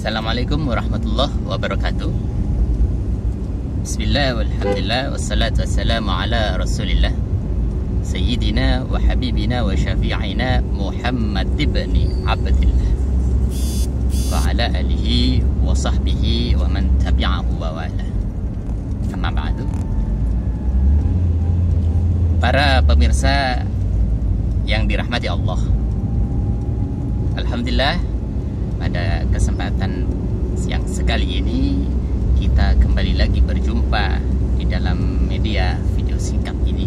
Assalamualaikum warahmatullahi wabarakatuh. Bismillah walhamdulillah wassalatu wassalamu ala rasulillah Sayyidina wa habibina wa syafi'ina Muhammad ibn Abdillah wa ala alihi wa sahbihi wa man tabi'ahu wa wala. Amma ba'du. Para pemirsa yang dirahmati Allah, alhamdulillah, pada kesempatan siang sekali ini kita kembali lagi berjumpa di dalam media video singkat ini.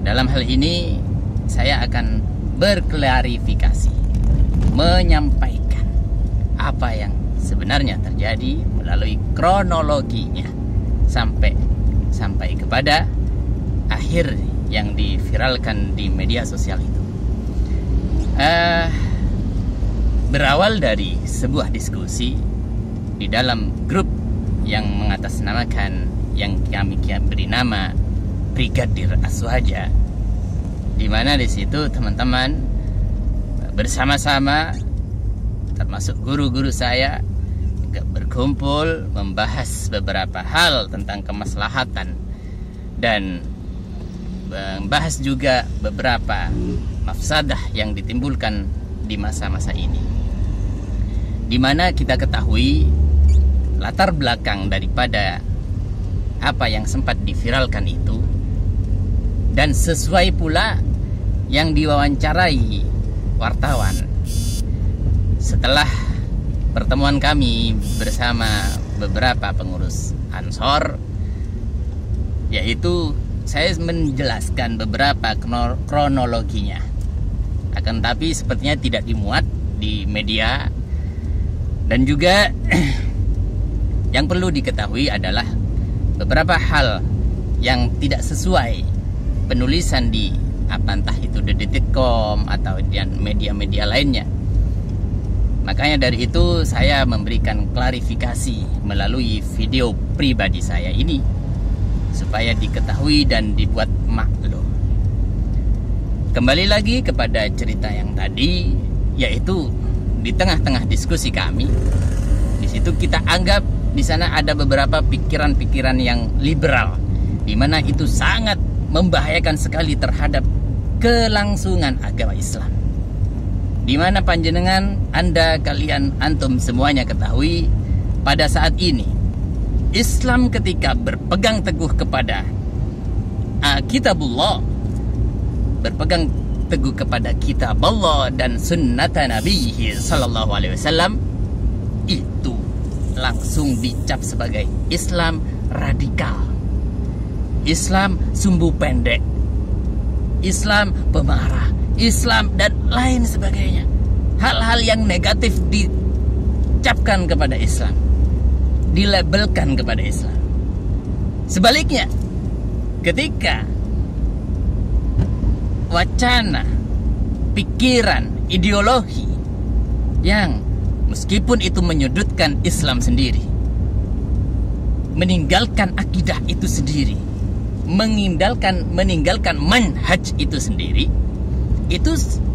Dalam hal ini saya akan berklarifikasi, menyampaikan apa yang sebenarnya terjadi melalui kronologinya sampai kepada akhir yang diviralkan di media sosial itu. Berawal dari sebuah diskusi di dalam grup yang mengatasnamakan, yang kami beri nama Brigadir Aswaja, di mana di situ teman-teman bersama-sama, termasuk guru-guru saya, juga berkumpul membahas beberapa hal tentang kemaslahatan dan membahas juga beberapa mafsadah yang ditimbulkan di masa-masa ini, di mana kita ketahui latar belakang daripada apa yang sempat diviralkan itu, dan sesuai pula yang diwawancarai wartawan setelah pertemuan kami bersama beberapa pengurus Ansor, yaitu saya menjelaskan beberapa kronologinya. Akan tapi sepertinya tidak dimuat di media. Dan juga yang perlu diketahui adalah beberapa hal yang tidak sesuai penulisan di entah itu Detik.com atau di media-media lainnya. Makanya dari itu saya memberikan klarifikasi melalui video pribadi saya ini supaya diketahui dan dibuat maklum. Kembali lagi kepada cerita yang tadi, yaitu di tengah-tengah diskusi kami, di situ kita anggap di sana ada beberapa pikiran-pikiran yang liberal, di mana itu sangat membahayakan sekali terhadap kelangsungan agama Islam. Di mana panjenengan, kalian, antum semuanya ketahui, pada saat ini Islam ketika berpegang teguh kepada kitabullah, berpegang teguh kepada kitab Allah dan sunnata Nabi sallallahu alaihi wasallam, itu langsung dicap sebagai Islam radikal, Islam sumbu pendek, Islam pemarah, Islam dan lain sebagainya. Hal-hal yang negatif dicapkan kepada Islam, dilabelkan kepada Islam. Sebaliknya, ketika wacana, pikiran, ideologi yang meskipun itu menyudutkan Islam sendiri, meninggalkan akidah itu sendiri, meninggalkan manhaj itu sendiri, itu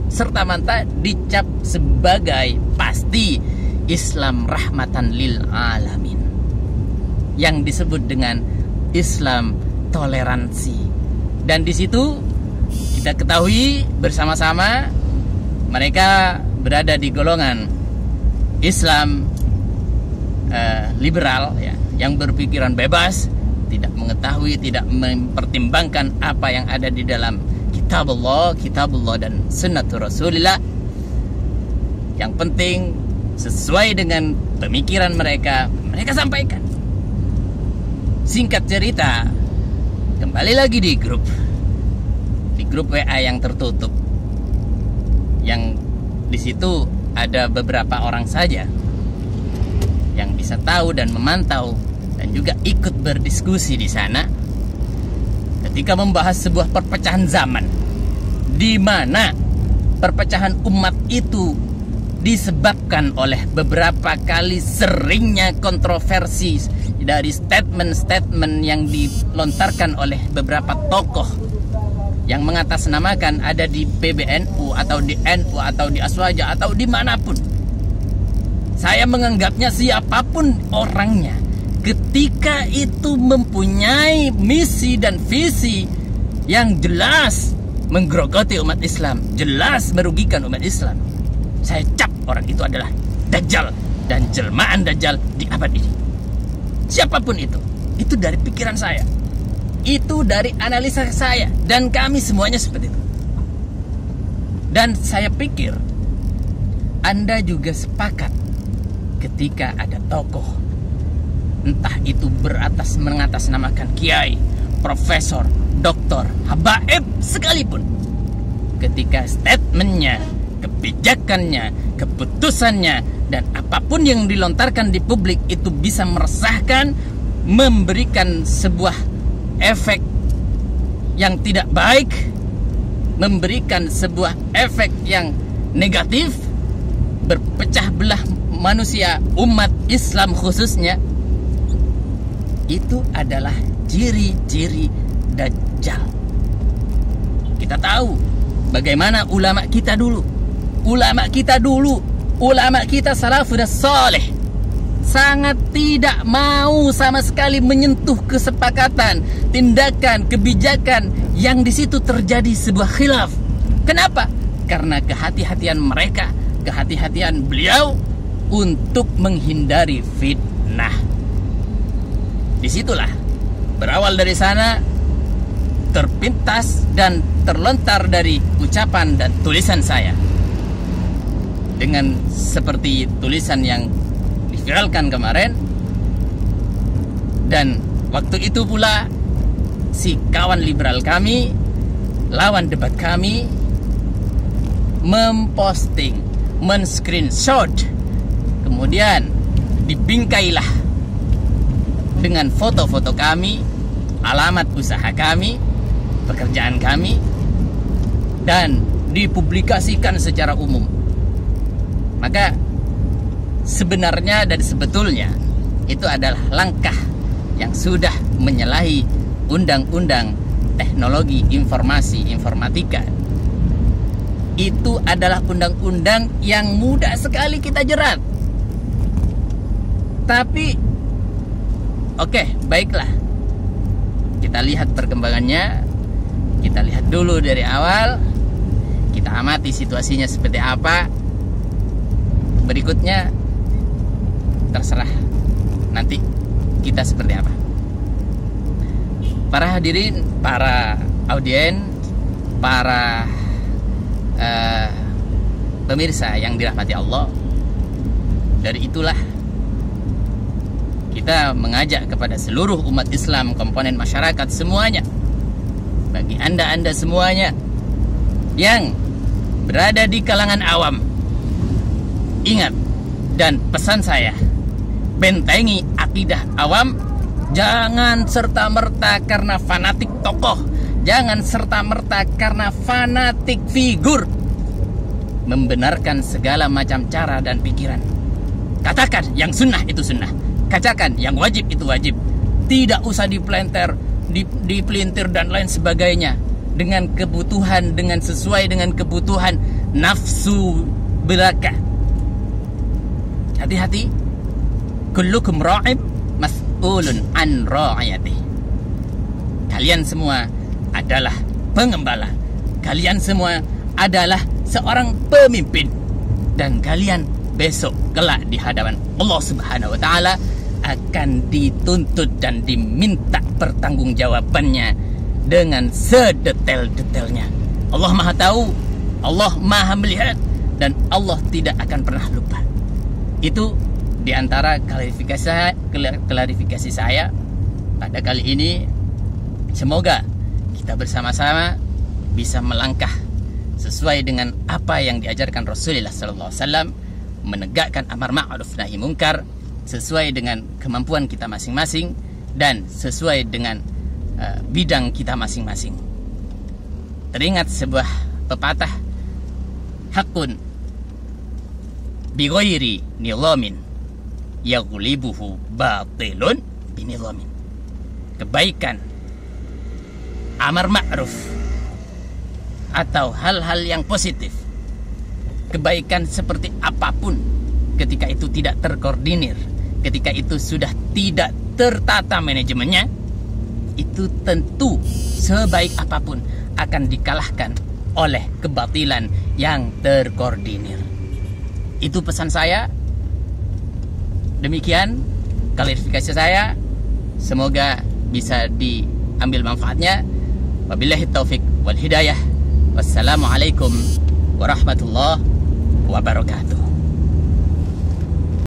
serta-merta dicap sebagai pasti Islam rahmatan lil alamin, yang disebut dengan Islam toleransi. Dan di situ kita ketahui bersama-sama mereka berada di golongan Islam liberal, ya, yang berpikiran bebas, tidak mengetahui, tidak mempertimbangkan apa yang ada di dalam kitabullah dan sunnatul Rasulillah. Yang penting sesuai dengan pemikiran mereka sampaikan. Singkat cerita, kembali lagi di grup WA yang tertutup, yang di situ ada beberapa orang saja yang bisa tahu dan memantau dan juga ikut berdiskusi di sana ketika membahas sebuah perpecahan zaman, di mana perpecahan umat itu disebabkan oleh beberapa kali seringnya kontroversi dari statement-statement yang dilontarkan oleh beberapa tokoh yang mengatasnamakan ada di PBNU atau di NU atau di Aswaja atau dimanapun, Saya menganggapnya siapapun orangnya, ketika itu mempunyai misi dan visi yang jelas menggerogoti umat Islam, jelas merugikan umat Islam, saya cap orang itu adalah Dajjal dan jelmaan Dajjal di abad ini. Siapapun itu dari pikiran saya, itu dari analisa saya, dan kami semuanya seperti itu. Dan saya pikir Anda juga sepakat ketika ada tokoh, entah itu mengatasnamakan kiai, profesor, doktor, habaib sekalipun, ketika statementnya, kebijakannya, keputusannya, dan apapun yang dilontarkan di publik itu bisa meresahkan, memberikan sebuah efek yang tidak baik, memberikan sebuah efek yang negatif, berpecah belah manusia, umat Islam khususnya, itu adalah ciri-ciri Dajjal. Kita tahu bagaimana ulama kita dulu, ulama kita salafus saleh sangat tidak mau sama sekali menyentuh kesepakatan, tindakan, kebijakan yang di situ terjadi sebuah khilaf. Kenapa? Karena kehati-hatian mereka, kehati-hatian beliau untuk menghindari fitnah. Disitulah berawal dari sana, terpintas dan terlontar dari ucapan dan tulisan saya, dengan seperti tulisan yang diviralkan kemarin. Dan waktu itu pula si kawan liberal kami, lawan debat kami, memposting, men-screenshot, kemudian dibingkailah dengan foto-foto kami, alamat usaha kami, pekerjaan kami, dan dipublikasikan secara umum. Maka sebenarnya dan sebetulnya itu adalah langkah yang sudah menyalahi undang-undang teknologi informasi informatika. Itu adalah undang-undang yang mudah sekali kita jerat. Tapi oke, baiklah, kita lihat perkembangannya. Kita lihat dulu dari awal, kita amati situasinya seperti apa. Berikutnya terserah nanti kita seperti apa. Para hadirin, para audien, para pemirsa yang dirahmati Allah, dari itulah kita mengajak kepada seluruh umat Islam, komponen masyarakat semuanya, bagi anda semuanya yang berada di kalangan awam, ingat dan pesan saya, bentengi akidah awam. Jangan serta-merta karena fanatik tokoh, jangan serta-merta karena fanatik figur membenarkan segala macam cara dan pikiran. Katakan yang sunnah itu sunnah, katakan yang wajib itu wajib. Tidak usah dipelintir dan lain sebagainya dengan kebutuhan, dengan sesuai dengan kebutuhan nafsu belaka. Hati-hati. Kullukum ra'ib mas'ulun an ra'ayatih. Kalian semua adalah pengembala, kalian semua adalah seorang pemimpin, dan kalian besok kelak di hadapan Allah Subhanahu wa taala akan dituntut dan diminta pertanggungjawabannya dengan sedetail-detailnya. Allah Maha tahu, Allah Maha melihat, dan Allah tidak akan pernah lupa. Itu diantara klarifikasi saya pada kali ini. Semoga kita bersama-sama bisa melangkah sesuai dengan apa yang diajarkan Rasulullah SAW, menegakkan amar ma'ruf nahi munkar sesuai dengan kemampuan kita masing-masing dan sesuai dengan bidang kita masing-masing. Teringat sebuah pepatah, hakun bi ghairi nizamin yaghlibuhu batilun binizamin. Kebaikan, amar ma'ruf, atau hal-hal yang positif, kebaikan seperti apapun ketika itu tidak terkoordinir, ketika itu sudah tidak tertata manajemennya, itu tentu sebaik apapun akan dikalahkan oleh kebatilan yang terkoordinir. Itu pesan saya. Demikian klarifikasi saya. Semoga bisa diambil manfaatnya. Wabillahi taufik wal hidayah. Wassalamualaikum warahmatullahi wabarakatuh.